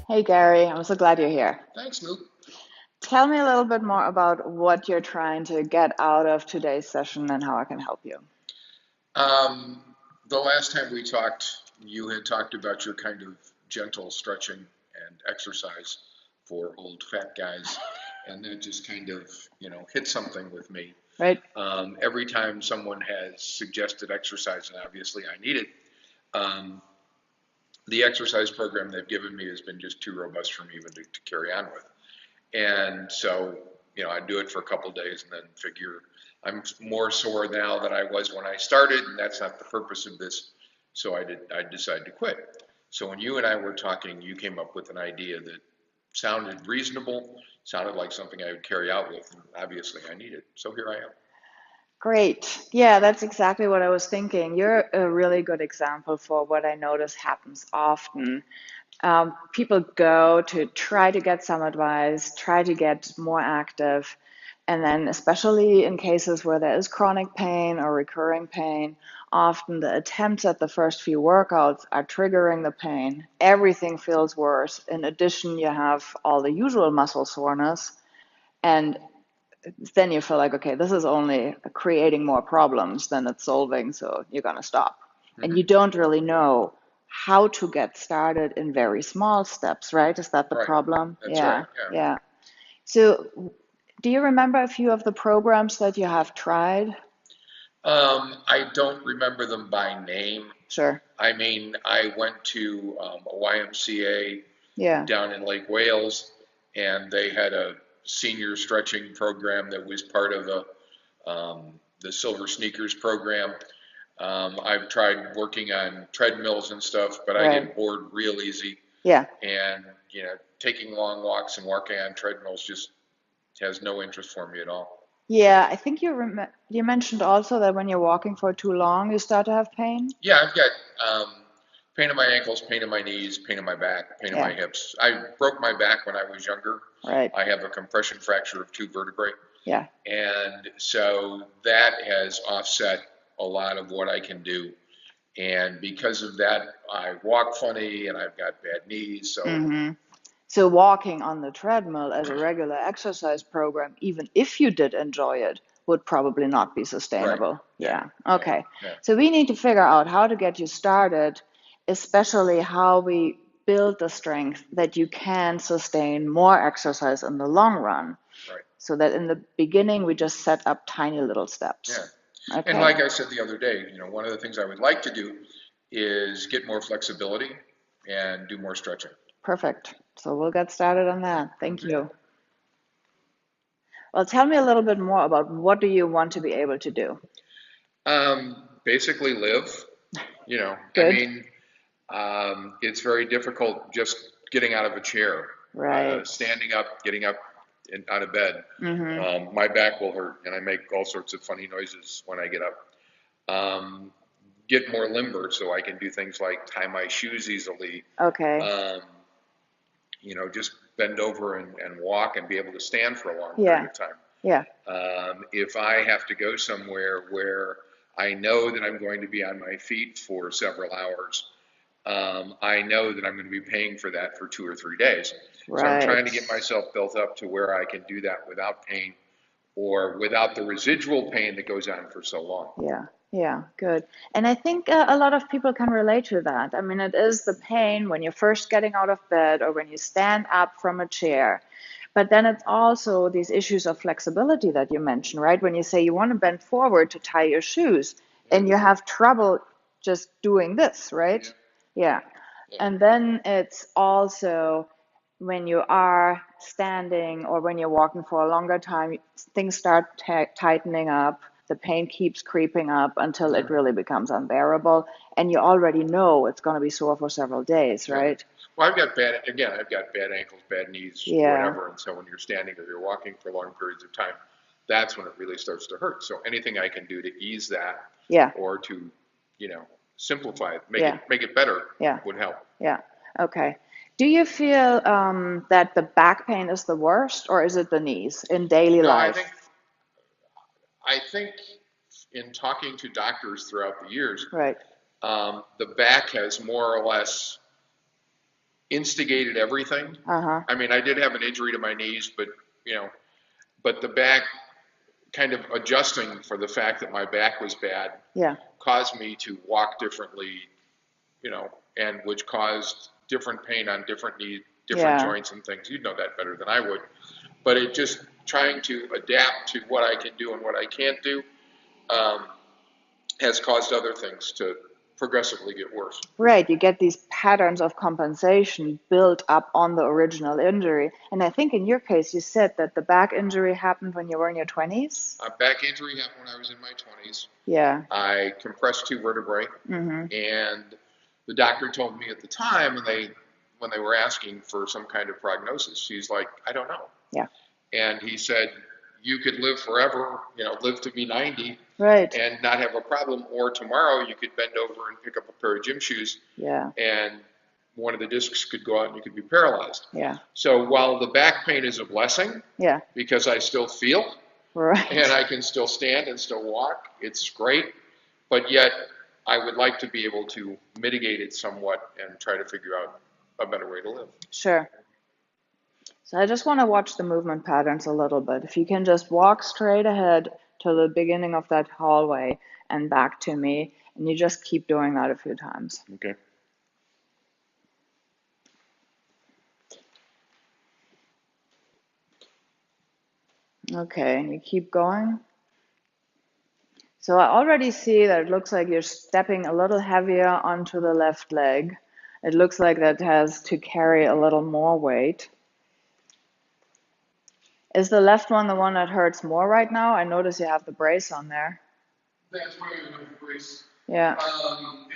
Hey Gary, I'm so glad you're here. Thanks, Lou. Tell me a little bit more about what you're trying to get out of today's session and how I can help you. Um, the last time we talked, you had talked about your kind of gentle stretching and exercise for old fat guys, and that just kind of, hit something with me. Right? Every time someone has suggested exercise, and obviously I need it, um, the exercise program they've given me has been just too robust for me even to carry on with. And so, I do it for a couple of days and then figure I'm more sore now than I was when I started, and that's not the purpose of this. So I decided to quit. So when you and I were talking, you came up with an idea that sounded reasonable, sounded like something I would carry out with, and obviously I need it. So here I am. Great. Yeah, that's exactly what I was thinking. You're a really good example for what I notice happens often. People go to try to get some advice, try to get more active, and then, especially in cases where there is chronic pain or recurring pain, often the attempts at the first few workouts are triggering the pain. Everything feels worse. In addition, you have all the usual muscle soreness, and then you feel like, okay, this is only creating more problems than it's solving, so you're going to stop. And you Hmm. don't really know how to get started in very small steps, right? Is that the Right. problem? That's right. Yeah, Yeah. yeah. So, do you remember a few of the programs that you have tried? I don't remember them by name. Sure. I mean, I went to a YMCA Yeah, down in Lake Wales, and they had a senior stretching program that was part of the Silver Sneakers program. I've tried working on treadmills and stuff, but I right. get bored real easy, Yeah. and taking long walks and walking on treadmills just has no interest for me at all. Yeah, I think you mentioned also that when you're walking for too long, you start to have pain. Yeah, I've got pain in my ankles, pain in my knees, pain in my back, pain in my Yeah, hips. I broke my back when I was younger. right. I have a compression fracture of two vertebrae. Yeah. And so that has offset a lot of what I can do. And because of that, I walk funny and I've got bad knees. So, Hmm. So walking on the treadmill as a regular exercise program, even if you did enjoy it, would probably not be right. sustainable. Yeah. Yeah. Yeah. Okay. Yeah. So we need to figure out how to get you started, especially how we build the strength that you can sustain more exercise in the long run, Right. so that in the beginning we just set up tiny little steps. Yeah. And Okay. like I said the other day, one of the things I would like to do is get more flexibility and do more stretching. Perfect. So we'll get started on that. Thank Okay. you. Well, tell me a little bit more about what do you want to be able to do? Basically live, I Good. mean, it's very difficult just getting out of a chair, Right. standing up, getting up out of bed. Mm-hmm. My back will hurt, and I make all sorts of funny noises when I get up. Um, get more limber so I can do things like tie my shoes easily. Okay. Um, just bend over and walk and be able to stand for a long period Yeah. of time. Yeah. If I have to go somewhere where I know that I'm going to be on my feet for several hours, I know that I'm going to be paying for that for 2 or 3 days. So I'm trying Right. to get myself built up to where I can do that without pain or without the residual pain that goes on for so long. Yeah. Yeah. Good. And I think a lot of people can relate to that. I mean, it is the pain when you're first getting out of bed or when you stand up from a chair. But then it's also these issues of flexibility that you mentioned, right? When you say you want to bend forward to tie your shoes and you have trouble just doing this, right? Yeah, Yeah. yeah, And then it's also when you are standing or when you're walking for a longer time, things start tightening up. The pain keeps creeping up until it hmm really becomes unbearable. And you already know it's going to be sore for several days, yeah. right? Well, I've got bad ankles, bad knees, Yeah. whatever. And so when you're standing or you're walking for long periods of time, that's when it really starts to hurt. So anything I can do to ease that Yeah. or to, you know, simplify it, Yeah. make it better Yeah. would help. Yeah. Okay. Do you feel that the back pain is the worst, or is it the knees in daily No, life? I think in talking to doctors throughout the years, Right. the back has more or less instigated everything. Uh-huh. I mean, I did have an injury to my knees, but you know, but the back kind of adjusting for the fact that my back was bad Yeah. caused me to walk differently, and which caused different pain on different knees, different Yeah. joints and things. You'd know that better than I would. But it just trying to adapt to what I can do and what I can't do um, has caused other things to progressively get worse. Right, you get these patterns of compensation built up on the original injury. And I think in your case, you said that the back injury happened when you were in your 20s? Back injury happened when I was in my 20s. Yeah. I compressed two vertebrae, Mm-hmm. and the doctor told me at the time when they were asking for some kind of prognosis, he's like, I don't know. Yeah. And he said, you could live forever, live to be 90 Right. and not have a problem, or tomorrow you could bend over and pick up a pair of gym shoes Yeah. and one of the discs could go out and you could be paralyzed. Yeah. So while the back pain is a blessing, Yeah. because I still feel and Right. I can still stand and still walk, it's great. But yet I would like to be able to mitigate it somewhat and try to figure out a better way to live. Sure. So I just want to watch the movement patterns a little bit. If you can just walk straight ahead to the beginning of that hallway and back to me, and you just keep doing that a few times. Okay. Okay, and you keep going. So I already see that it looks like you're stepping a little heavier onto the left leg. It looks like that has to carry a little more weight. Is the left one the one that hurts more right now? I notice you have the brace on there. That's why I went for brace. Yeah,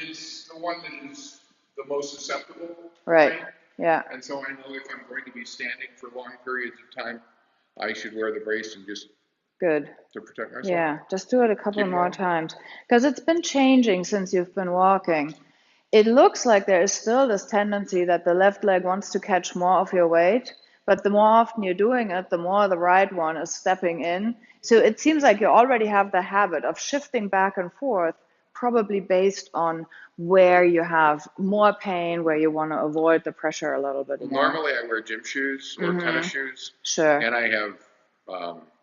It's the one that is the most susceptible to right. pain. Yeah, And so I know if I'm going to be standing for long periods of time, I should wear the brace and just good. to protect myself. Yeah, just do it a couple Keep more going. times because it's been changing since you've been walking. It looks like there is still this tendency that the left leg wants to catch more of your weight, but the more often you're doing it, the more the right one is stepping in. So it seems like you already have the habit of shifting back and forth, probably based on where you have more pain, where you want to avoid the pressure a little bit Well, more. normally I wear gym shoes or tennis Mm-hmm. shoes, Sure. and I have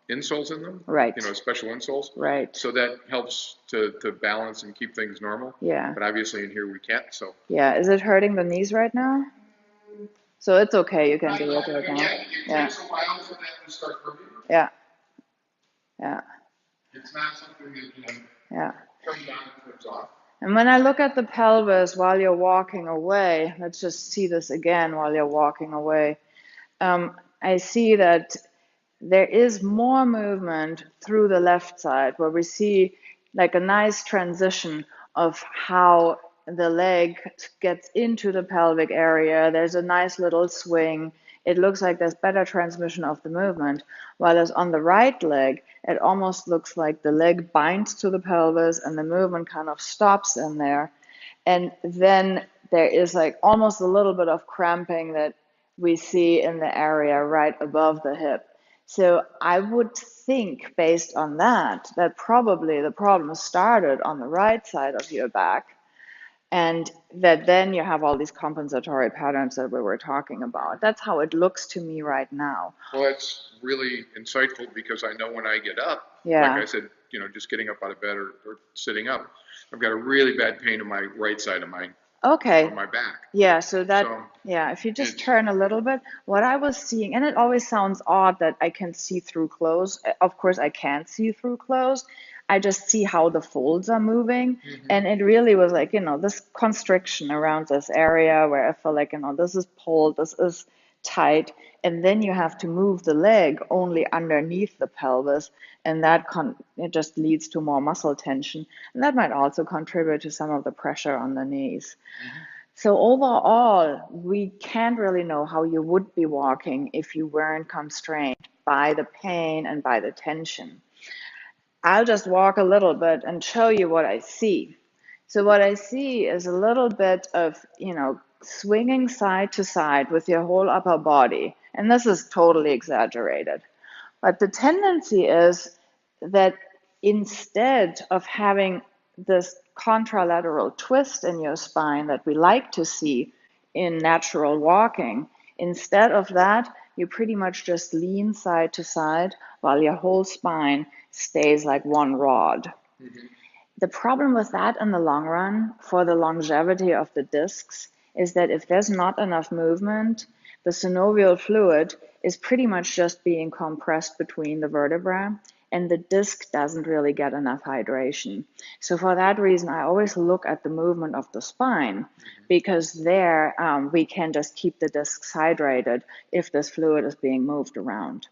insoles in them, Right. special insoles. Right. So that helps to balance and keep things normal. Yeah. But obviously in here we can't. So Yeah. Is it hurting the knees right now? So it's okay. You can do it right now. it Yeah. takes a while for that to start hurting. Yeah. Yeah. It's not something that Yeah. comes on and comes off. And when I look at the pelvis while you're walking away, let's just see this again while you're walking away. I see that there is more movement through the left side where we see like a nice transition of how the leg gets into the pelvic area. There's a nice little swing. It looks like there's better transmission of the movement. While as on the right leg, it almost looks like the leg binds to the pelvis and the movement kind of stops in there. And then there is like almost a little bit of cramping that we see in the area right above the hip. So I would think, based on that, that probably the problem started on the right side of your back, and that then you have all these compensatory patterns that we were talking about. That's how it looks to me right now. Well, that's really insightful because I know when I get up, like Yeah. I said, just getting up out of bed or sitting up, I've got a really bad pain in my right side of Okay. my back. Yeah, so that, So yeah, if you just it's turn a little bit, what I was seeing, and it always sounds odd that I can see through clothes. Of course, I can't see through clothes. I just see how the folds are moving. And it really was like, this constriction around this area where I feel like, this is pulled, this is tight. And then you have to move the leg only underneath the pelvis. And it just leads to more muscle tension. And that might also contribute to some of the pressure on the knees. So overall, we can't really know how you would be walking if you weren't constrained by the pain and by the tension. I'll just walk a little bit and show you what I see. So what I see is a little bit of, swinging side to side with your whole upper body. And this is totally exaggerated. But the tendency is that instead of having this contralateral twist in your spine that we like to see in natural walking. Instead of that, you pretty much just lean side to side while your whole spine stays like one rod. Hmm. The problem with that in the long run, for the longevity of the discs, is that if there's not enough movement, the synovial fluid is pretty much just being compressed between the vertebrae, and the disc doesn't really get enough hydration. So, for that reason, I always look at the movement of the spine because there we can just keep the discs hydrated if this fluid is being moved around.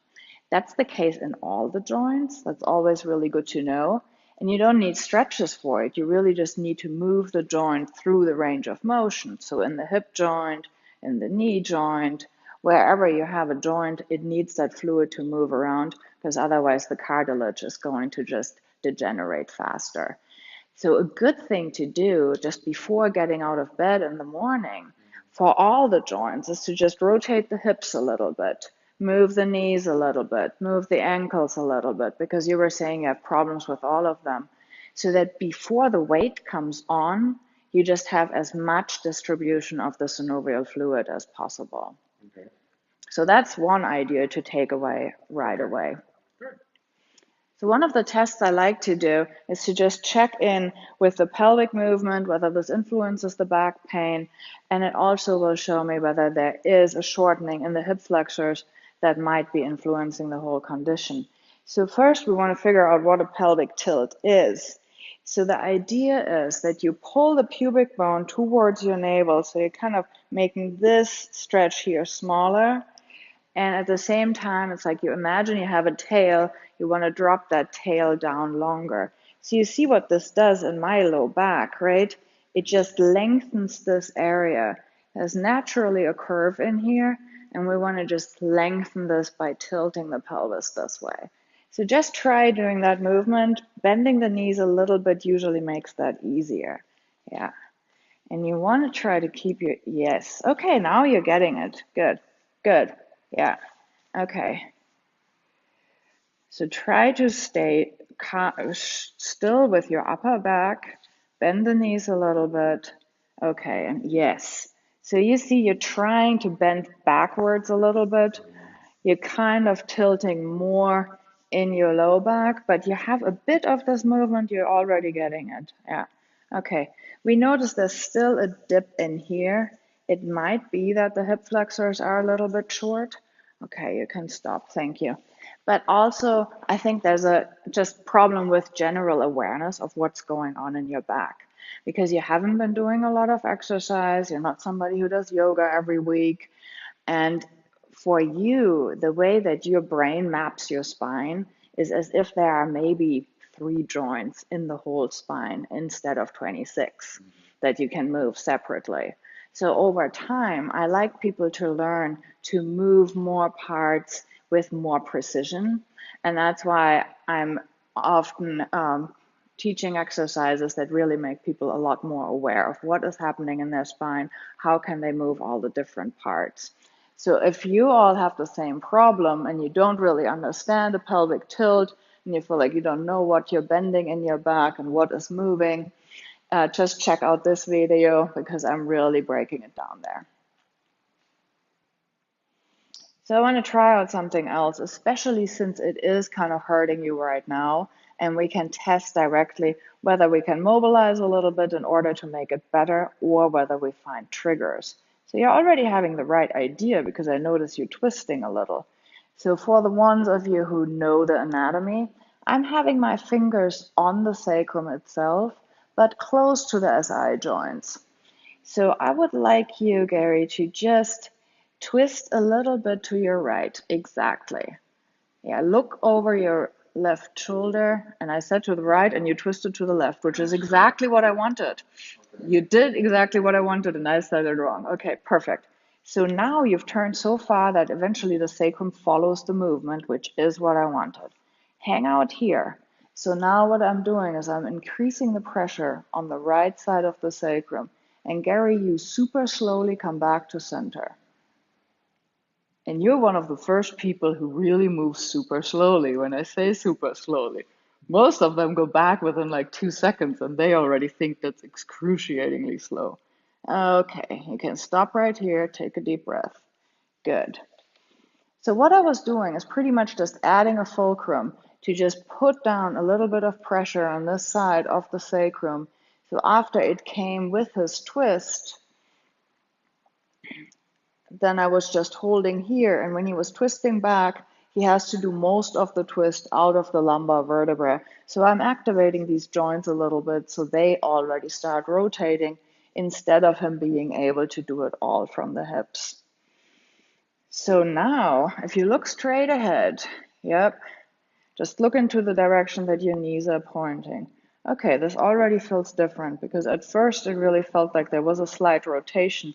That's the case in all the joints. That's always really good to know. And you don't need stretches for it. You really just need to move the joint through the range of motion. So in the hip joint, in the knee joint, wherever you have a joint, it needs that fluid to move around because otherwise the cartilage is going to just degenerate faster. So, a good thing to do just before getting out of bed in the morning for all the joints is to just rotate the hips a little bit, move the knees a little bit, move the ankles a little bit, because you were saying you have problems with all of them. So that before the weight comes on, you just have as much distribution of the synovial fluid as possible. Okay. So, that's one idea to take away right Okay. away. Good. So one of the tests I like to do is to just check in with the pelvic movement, whether this influences the back pain, and it also will show me whether there is a shortening in the hip flexors that might be influencing the whole condition. So first we want to figure out what a pelvic tilt is. So the idea is that you pull the pubic bone towards your navel, so you're kind of making this stretch here smaller, and at the same time, it's like you imagine you have a tail, you want to drop that tail down longer. So you see what this does in my low back, right? It just lengthens this area. There's naturally a curve in here, and we want to just lengthen this by tilting the pelvis this way. So just try doing that movement. Bending the knees a little bit usually makes that easier. Yeah. And you want to try to keep your, yes. Okay, now you're getting it. Good. Good. Yeah. Okay. So try to stay still with your upper back. Bend the knees a little bit. Okay, and yes. So you see you're trying to bend backwards a little bit. You're kind of tilting more in your low back, but you have a bit of this movement, you're already getting it. Yeah. Okay. We notice there's still a dip in here. It might be that the hip flexors are a little bit short. Okay, you can stop. Thank you. But also, I think there's a just problem with general awareness of what's going on in your back because you haven't been doing a lot of exercise. You're not somebody who does yoga every week. And for you, the way that your brain maps your spine is as if there are maybe three joints in the whole spine instead of 26 that you can move separately. So over time, I like people to learn to move more parts with more precision. And that's why I'm often teaching exercises that really make people a lot more aware of what is happening in their spine, how can they move all the different parts. So if you all have the same problem and you don't really understand a pelvic tilt and you feel like you don't know what you're bending in your back and what is moving, just check out this video because I'm really breaking it down there. So I want to try out something else, especially since it is kind of hurting you right now, and we can test directly whether we can mobilize a little bit in order to make it better or whether we find triggers. So you're already having the right idea because I notice you twisting a little. So for the ones of you who know the anatomy, I'm having my fingers on the sacrum itself, but close to the SI joints. So I would like you, Gary, to just twist a little bit to your right. Exactly. Yeah, look over your left shoulder. And I said to the right, and you twisted to the left, which is exactly what I wanted. You did exactly what I wanted, and I said it wrong. Okay, perfect. So now you've turned so far that eventually the sacrum follows the movement, which is what I wanted. Hang out here. So now what I'm doing is I'm increasing the pressure on the right side of the sacrum. And Gary, you super slowly come back to center. And you're one of the first people who really moves super slowly when I say super slowly. Most of them go back within like 2 seconds and they already think that's excruciatingly slow. Okay, you can stop right here, take a deep breath. Good. So what I was doing is pretty much just adding a fulcrum to just put down a little bit of pressure on this side of the sacrum. So after it came with his twist, then I was just holding here, and when he was twisting back, he has to do most of the twist out of the lumbar vertebra. So I'm activating these joints a little bit so they already start rotating instead of him being able to do it all from the hips. So now, if you look straight ahead, yep, just look into the direction that your knees are pointing. Okay, this already feels different because at first it really felt like there was a slight rotation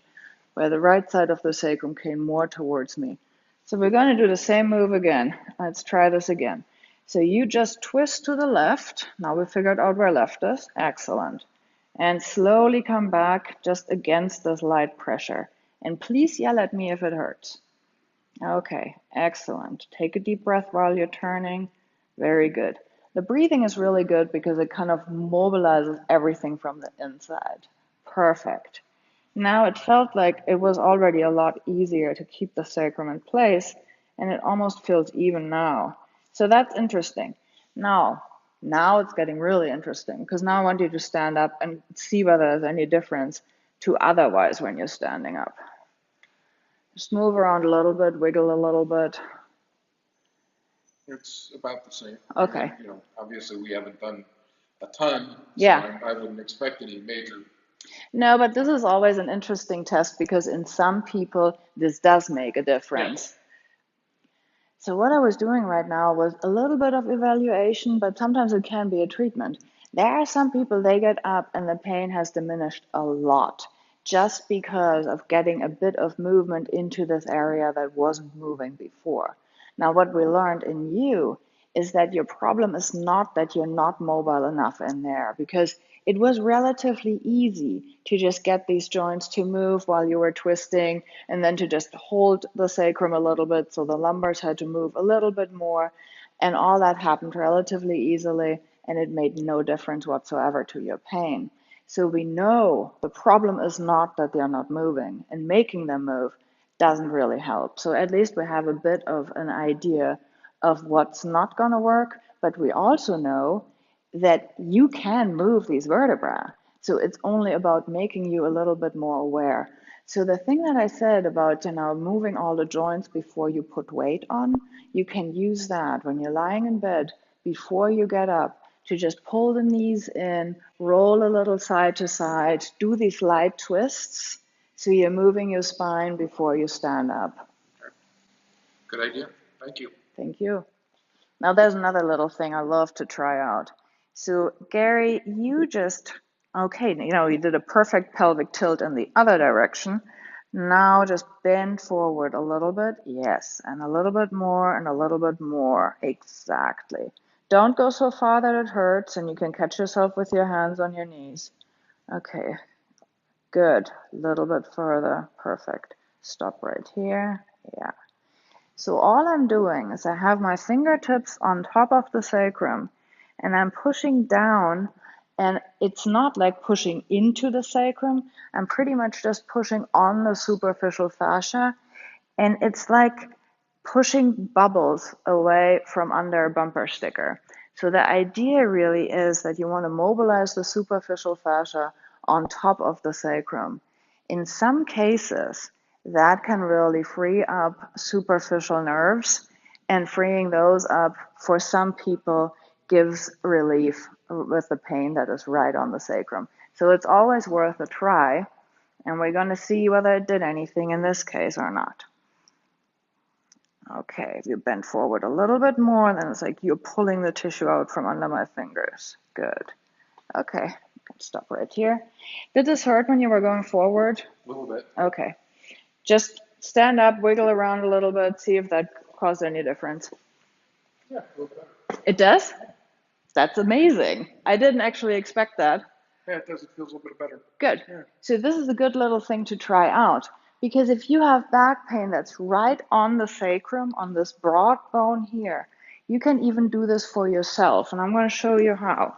where the right side of the sacrum came more towards me. So we're going to do the same move again. Let's try this again. So you just twist to the left. Now we figured out where left is. Excellent. And slowly come back just against this light pressure. And please yell at me if it hurts. Okay, excellent. Take a deep breath while you're turning. Very good. The breathing is really good because it kind of mobilizes everything from the inside. Perfect. Now it felt like it was already a lot easier to keep the sacrum in place, and it almost feels even now. So that's interesting. Now, now it's getting really interesting because now I want you to stand up and see whether there's any difference to otherwise when you're standing up. Just move around a little bit, wiggle a little bit. It's about the same. Okay. Obviously we haven't done a ton, so Yeah. I wouldn't expect any major. No, but this is always an interesting test because in some people this does make a Yeah. difference. So what I was doing right now was a little bit of evaluation, but sometimes it can be a treatment. There are some people, they get up and the pain has diminished a lot just because of getting a bit of movement into this area that wasn't moving before. Now, what we learned in you is that your problem is not that you're not mobile enough in there, because it was relatively easy to just get these joints to move while you were twisting and then to just hold the sacrum a little bit. So the lumbars had to move a little bit more, and all that happened relatively easily, and it made no difference whatsoever to your pain. So we know the problem is not that they're not moving, and making them move doesn't really help. So at least we have a bit of an idea of what's not going to work, but we also know that you can move these vertebrae. So it's only about making you a little bit more aware. So the thing that I said about, moving all the joints before you put weight on, you can use that when you're lying in bed before you get up to just pull the knees in, roll a little side to side, do these light twists. So you're moving your spine before you stand up. Good idea. Thank you. Thank you. Now there's another little thing I love to try out. So Gary, okay, you did a perfect pelvic tilt in the other direction. Now just bend forward a little bit. Yes, and a little bit more and a little bit more. Exactly. Don't go so far that it hurts and you can catch yourself with your hands on your knees. Okay, good. A little bit further. Perfect. Stop right here. Yeah. So all I'm doing is I have my fingertips on top of the sacrum and I'm pushing down, and it's not like pushing into the sacrum. I'm pretty much just pushing on the superficial fascia, and it's like pushing bubbles away from under a bumper sticker. So the idea really is that you want to mobilize the superficial fascia on top of the sacrum. In some cases, that can really free up superficial nerves, and freeing those up for some people gives relief with the pain that is right on the sacrum. So it's always worth a try, and we're going to see whether it did anything in this case or not. Okay, if you bend forward a little bit more, then it's like you're pulling the tissue out from under my fingers. Good. Okay, stop right here. Did this hurt when you were going forward? A little bit. Okay. Just stand up, wiggle around a little bit, see if that caused any difference. Yeah, a little better. It does? That's amazing. I didn't actually expect that. Yeah, it does. It feels a little bit better. Good. Yeah. So this is a good little thing to try out, because if you have back pain that's right on the sacrum, on this broad bone here, you can even do this for yourself, and I'm going to show you how.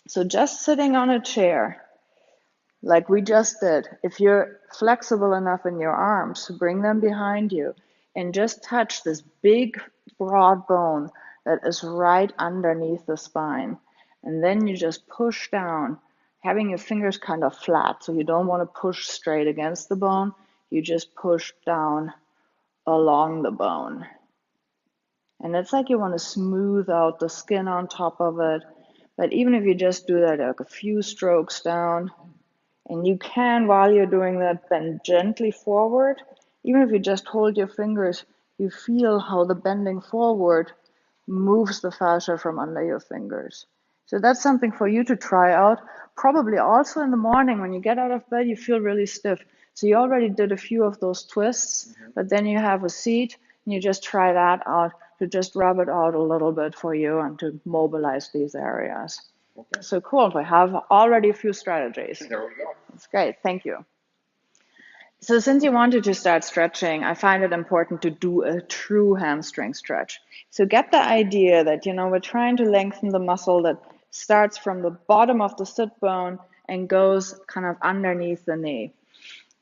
So just sitting on a chair, like we just did. If you're flexible enough in your arms to bring them behind you and just touch this big, broad bone that is right underneath the spine, and then you just push down, having your fingers kind of flat, so you don't want to push straight against the bone. You just push down along the bone. And it's like you want to smooth out the skin on top of it. But even if you just do that, like a few strokes down, and you can, while you're doing that, bend gently forward. Even if you just hold your fingers, you feel how the bending forward moves the fascia from under your fingers. So that's something for you to try out. Probably also in the morning when you get out of bed, you feel really stiff. So you already did a few of those twists, but then you have a seat and you just try that out to just rub it out a little bit for you and to mobilize these areas. Okay. So cool. We have already a few strategies. There we go. That's great. Thank you. So since you wanted to start stretching, I find it important to do a true hamstring stretch. So get the idea that, we're trying to lengthen the muscle that starts from the bottom of the sit bone and goes kind of underneath the knee.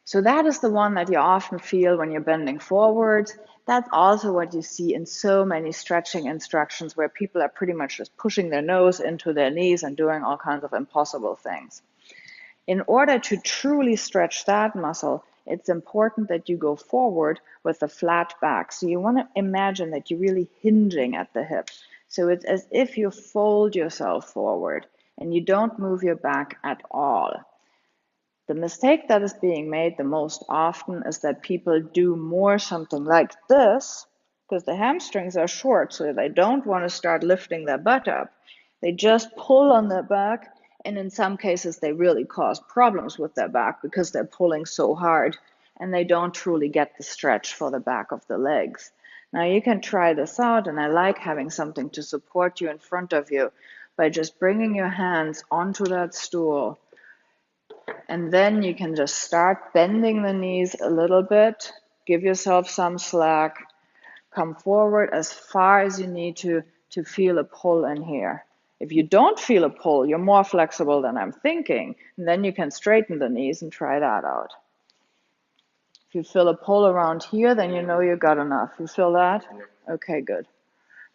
So that is the one that you often feel when you're bending forward. That's also what you see in so many stretching instructions where people are pretty much just pushing their nose into their knees and doing all kinds of impossible things. In order to truly stretch that muscle, it's important that you go forward with a flat back. So you want to imagine that you're really hinging at the hip. So it's as if you fold yourself forward and you don't move your back at all. The mistake that is being made the most often is that people do more something like this because the hamstrings are short, so they don't want to start lifting their butt up. They just pull on their back, and in some cases, they really cause problems with their back because they're pulling so hard and they don't truly get the stretch for the back of the legs. Now, you can try this out, and I like having something to support you in front of you by just bringing your hands onto that stool. And then you can just start bending the knees a little bit, give yourself some slack, come forward as far as you need to feel a pull in here. If you don't feel a pull, you're more flexible than I'm thinking, and then you can straighten the knees and try that out. If you feel a pull around here, then you know you got enough. You feel that? Okay, good.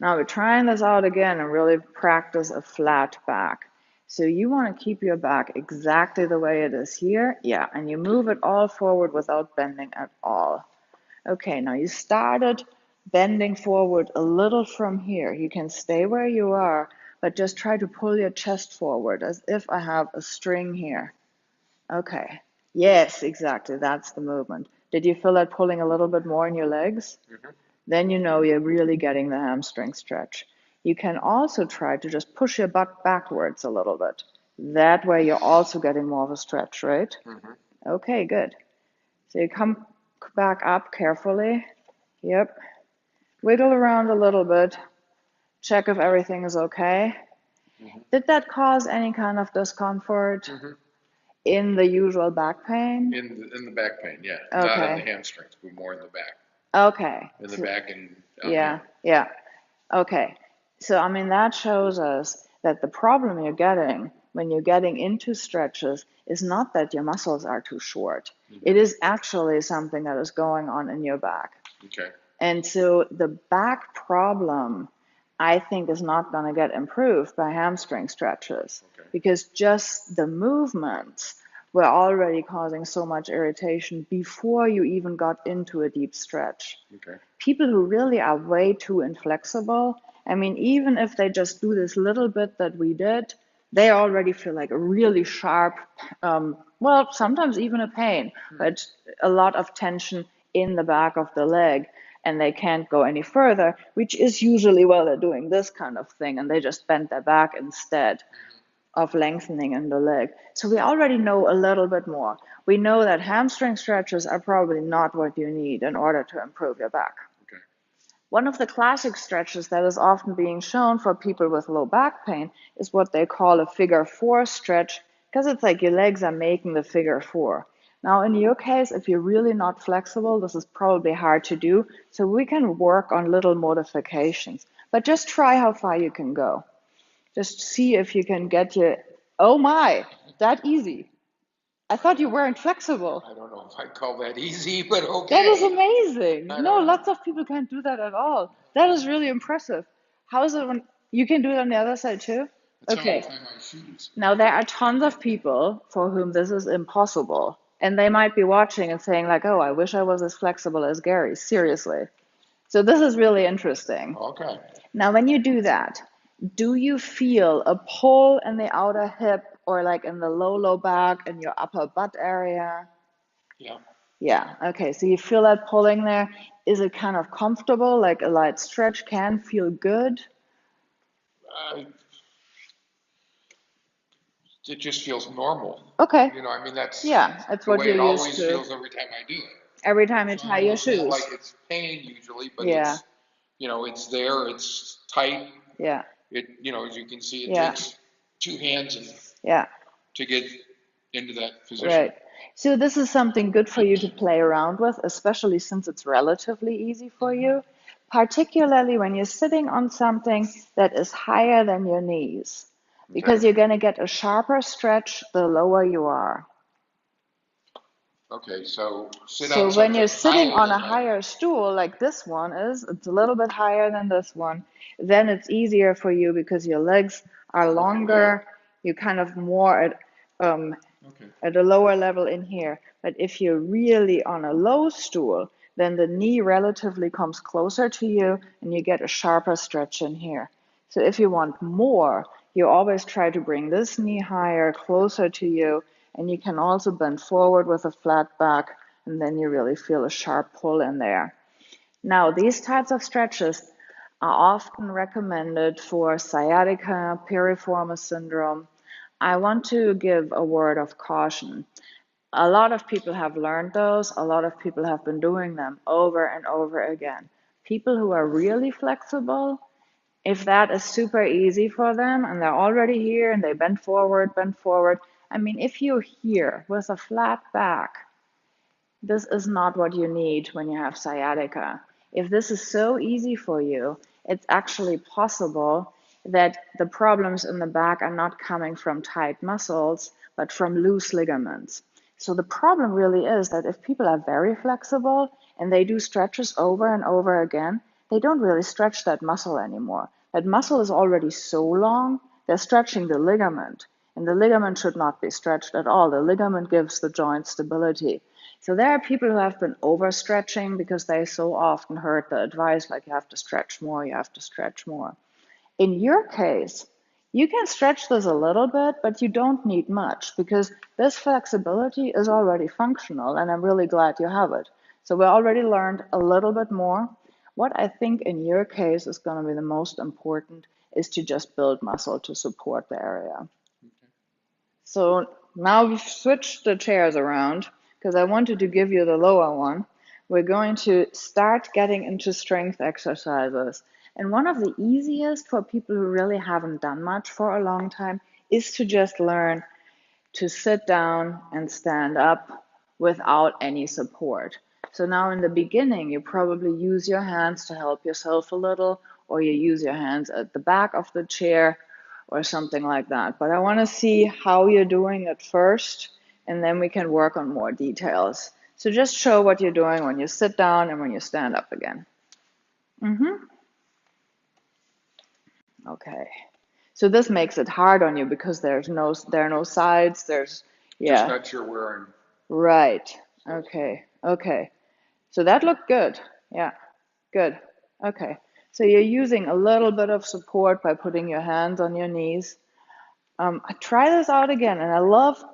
Now we're trying this out again and really practice a flat back. So you want to keep your back exactly the way it is here. Yeah, and you move it all forward without bending at all. Okay, now you started bending forward a little from here. You can stay where you are, but just try to pull your chest forward as if I have a string here. Okay. Yes, exactly. That's the movement. Did you feel that pulling a little bit more in your legs? Then you know you're really getting the hamstring stretch. You can also try to just push your butt backwards a little bit. That way you're also getting more of a stretch, right? Okay, good. So you come back up carefully. Yep. Wiggle around a little bit. Check if everything is okay. Did that cause any kind of discomfort in the usual back pain? In the back pain, yeah. Not in the hamstrings, but more in the back. Okay. In the back and yeah, yeah. Okay. So, I mean, that shows us that the problem you're getting when you're getting into stretches is not that your muscles are too short. It is actually something that is going on in your back. Okay. And so the back problem, I think, is not going to get improved by hamstring stretches because just the movements were already causing so much irritation before you even got into a deep stretch. People who really are way too inflexible, I mean, even if they just do this little bit that we did, they already feel like a really sharp, well, sometimes even a pain, but a lot of tension in the back of the leg, and they can't go any further, which is usually while they're doing this kind of thing, and they just bend their back instead of lengthening in the leg. So we already know a little bit more. We know that hamstring stretches are probably not what you need in order to improve your back. One of the classic stretches that is often being shown for people with low back pain is what they call a figure 4 stretch, because it's like your legs are making the figure 4. Now, in your case, if you're really not flexible, this is probably hard to do, so we can work on little modifications. But just try how far you can go. Just see if you can get your, oh my, that easy. I thought you weren't flexible. I don't know if I'd call that easy, but That is okay. amazing. I No, don't know. lots of people can't do that at all. That is really impressive. How is it when you can do it on the other side too? That's how I Okay. tie my shoes. Now, there are tons of people for whom this is impossible. And they might be watching and saying, like, oh, I wish I was as flexible as Gary. Seriously. So, this is really interesting. Okay. Now, when you do that, do you feel a pull in the outer hip or like in the low back in your upper butt area? Yeah. Yeah, okay. So, you feel that pulling there. Is it kind of comfortable? Like a light stretch can feel good? Uh, it just feels normal. Okay. I mean, that's Yeah, it's the what way you're it used always to feels every time I do it. every time you So tie your it's not like shoes. it's pain usually, but Yeah, it's there, it's tight. yeah, As you can see, it yeah, takes two hands yeah. to get into that position. Right. So this is something good for you to play around with, especially since it's relatively easy for you, particularly when you're sitting on something that is higher than your knees, Okay. because you're going to get a sharper stretch the lower you are. Okay. So sit So on when you're something sitting higher on a than my. higher stool, like this one is, it's a little bit higher than this one, then it's easier for you because your legs are Okay. longer, you kind of more um, Okay. at a lower level in here. But if you're really on a low stool, then the knee relatively comes closer to you and you get a sharper stretch in here. So if you want more, you always try to bring this knee higher, closer to you, and you can also bend forward with a flat back, and then you really feel a sharp pull in there. Now, these types of stretches are often recommended for sciatica, piriformis syndrome. I want to give a word of caution. A lot of people have learned those, a lot of people have been doing them over and over again. People who are really flexible, if that is super easy for them and they're already here and they bend forward. I mean, if you're here with a flat back, this is not what you need when you have sciatica. If this is so easy for you, it's actually possible that the problems in the back are not coming from tight muscles, but from loose ligaments. So the problem really is that if people are very flexible and they do stretches over and over again, they don't really stretch that muscle anymore. That muscle is already so long, they're stretching the ligament. And the ligament should not be stretched at all. The ligament gives the joint stability. So there are people who have been overstretching because they so often heard the advice like you have to stretch more, you have to stretch more. In your case, you can stretch this a little bit, but you don't need much because this flexibility is already functional, and I'm really glad you have it. So we already learned a little bit more. What I think in your case is going to be the most important is to just build muscle to support the area. So now we've switched the chairs around because I wanted to give you the lower one. We're going to start getting into strength exercises. And one of the easiest for people who really haven't done much for a long time is to just learn to sit down and stand up without any support. So now in the beginning, you probably use your hands to help yourself a little, or you use your hands at the back of the chair or something like that. But I want to see how you're doing it first, and then we can work on more details. So just show what you're doing when you sit down and when you stand up again. Okay. So this makes it hard on you because there are no sides. Just Yeah, not sure where I'm right. supposed to be. Okay. Okay. So that looked good. Yeah. Good. Okay. So you're using a little bit of support by putting your hands on your knees. Try this out again, and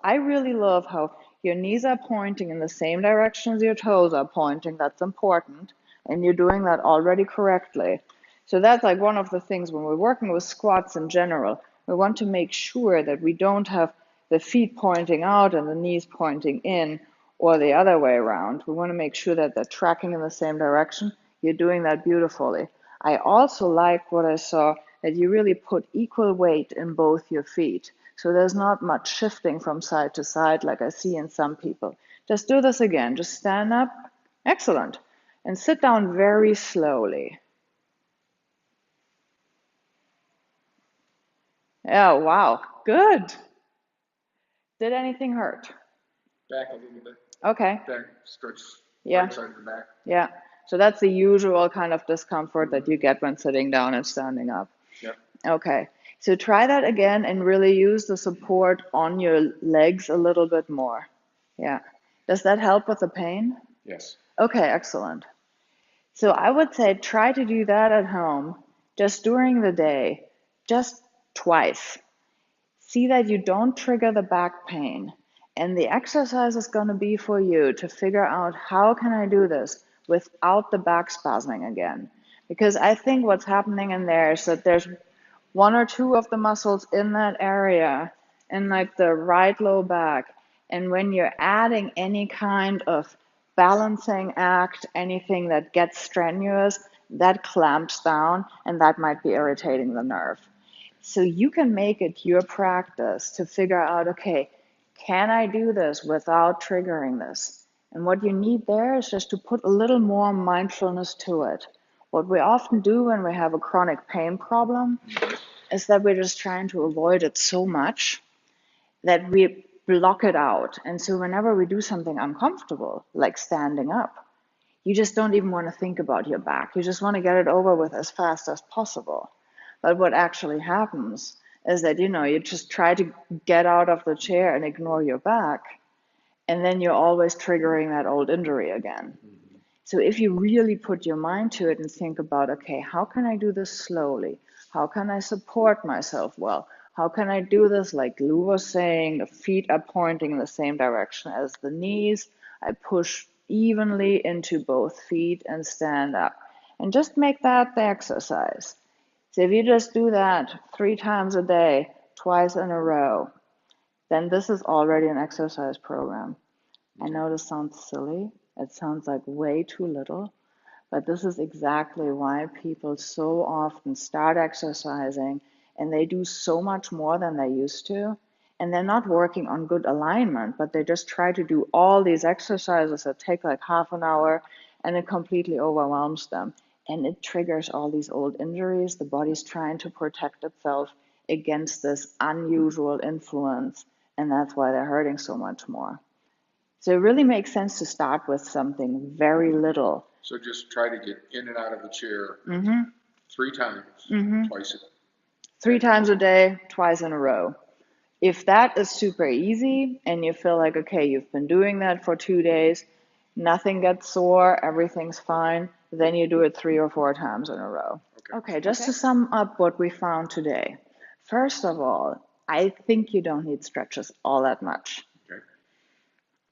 I really love how your knees are pointing in the same direction as your toes are pointing. That's important, and you're doing that already correctly. So that's like one of the things when we're working with squats in general, we want to make sure that we don't have the feet pointing out and the knees pointing in, or the other way around. We want to make sure that they're tracking in the same direction. You're doing that beautifully. I also like what I saw that you really put equal weight in both your feet. So there's not much shifting from side to side like I see in some people. Just do this again. Just stand up. Excellent. And sit down very slowly. Oh, wow. Good. Did anything hurt? Back a little bit. Okay. Back, stretch Yeah. right side of the back. Yeah. So that's the usual kind of discomfort that you get when sitting down and standing up. Yep. Okay. So try that again and really use the support on your legs a little bit more. Yeah. Does that help with the pain? Yes. Okay, excellent. So I would say try to do that at home just during the day, just twice. See that you don't trigger the back pain. And the exercise is going to be for you to figure out how can I do this without the back spasming again. Because I think what's happening in there is that there's one or two of the muscles in that area, in like the right low back. And when you're adding any kind of balancing act, anything that gets strenuous, that clamps down and that might be irritating the nerve. So you can make it your practice to figure out, okay, can I do this without triggering this? And what you need there is just to put a little more mindfulness to it. What we often do when we have a chronic pain problem is that we're just trying to avoid it so much that we block it out. And so whenever we do something uncomfortable, like standing up, you just don't even want to think about your back. You just want to get it over with as fast as possible. But what actually happens is that, you just try to get out of the chair and ignore your back, and then you're always triggering that old injury again. So if you really put your mind to it and think about, okay, how can I do this slowly? How can I support myself well? How can I do this like Lou was saying, the feet are pointing in the same direction as the knees. I push evenly into both feet and stand up. And just make that the exercise. So if you just do that 3 times a day, twice in a row, then this is already an exercise program. I know this sounds silly. It sounds like way too little, but this is exactly why people so often start exercising and they do so much more than they used to. And they're not working on good alignment, but they just try to do all these exercises that take like half an hour and it completely overwhelms them. And it triggers all these old injuries. The body's trying to protect itself against this unusual influence, and that's why they're hurting so much more. So it really makes sense to start with something very little. So just try to get in and out of the chair Mm-hmm. 3 times, Mm-hmm. twice a 3 times a day, twice in a row. If that is super easy and you feel like, okay, you've been doing that for 2 days, nothing gets sore, everything's fine, then you do it 3 or 4 times in a row. Okay. Okay, just to sum up what we found today. First of all, I think you don't need stretches all that much. Okay.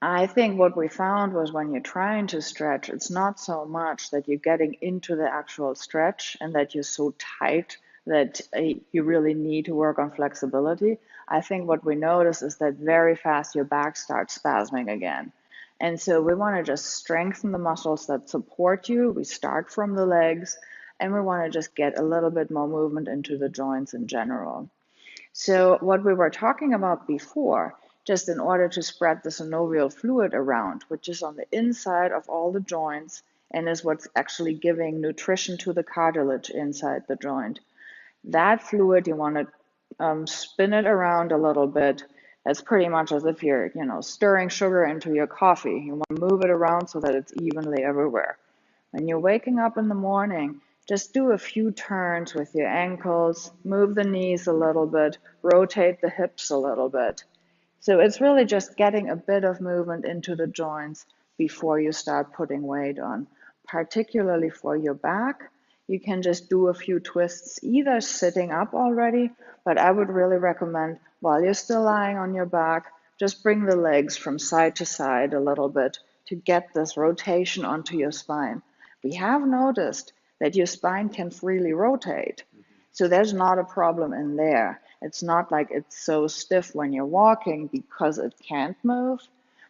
I think what we found was when you're trying to stretch, it's not so much that you're getting into the actual stretch and that you're so tight that you really need to work on flexibility. I think what we notice is that very fast your back starts spasming again. And so we want to just strengthen the muscles that support you. We start from the legs, and we want to just get a little bit more movement into the joints in general. So what we were talking about before, just in order to spread the synovial fluid around, which is on the inside of all the joints and is what's actually giving nutrition to the cartilage inside the joint. That fluid, you want to spin it around a little bit. That's pretty much as if you're, stirring sugar into your coffee. You want to move it around so that it's evenly everywhere. When you're waking up in the morning, just do a few turns with your ankles, move the knees a little bit, rotate the hips a little bit. So it's really just getting a bit of movement into the joints before you start putting weight on. Particularly for your back, you can just do a few twists, either sitting up already, but I would really recommend while you're still lying on your back, just bring the legs from side to side a little bit to get this rotation onto your spine. We have noticed that your spine can freely rotate. So there's not a problem in there. It's not like it's so stiff when you're walking because it can't move,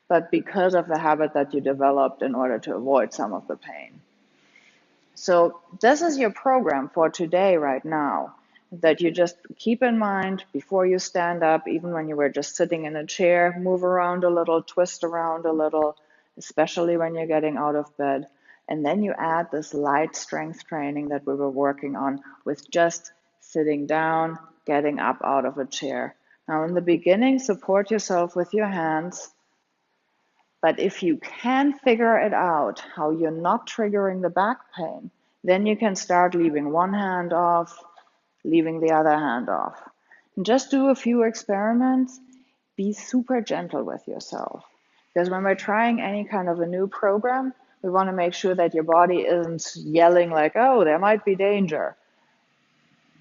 but because of the habit that you developed in order to avoid some of the pain. So this is your program for today right now, that you just keep in mind before you stand up, even when you were just sitting in a chair, move around a little, twist around a little, especially when you're getting out of bed. And then you add this light strength training that we were working on with just sitting down, getting up out of a chair. Now in the beginning, support yourself with your hands. But if you can figure it out how you're not triggering the back pain, then you can start leaving one hand off, leaving the other hand off. And just do a few experiments. Be super gentle with yourself. Because when we're trying any kind of a new program, we want to make sure that your body isn't yelling like, oh, there might be danger.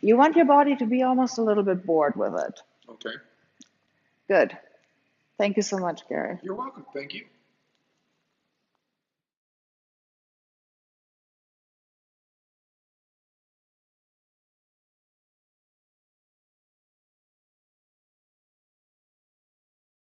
You want your body to be almost a little bit bored with it. Okay. Good. Thank you so much, Gary. You're welcome. Thank you.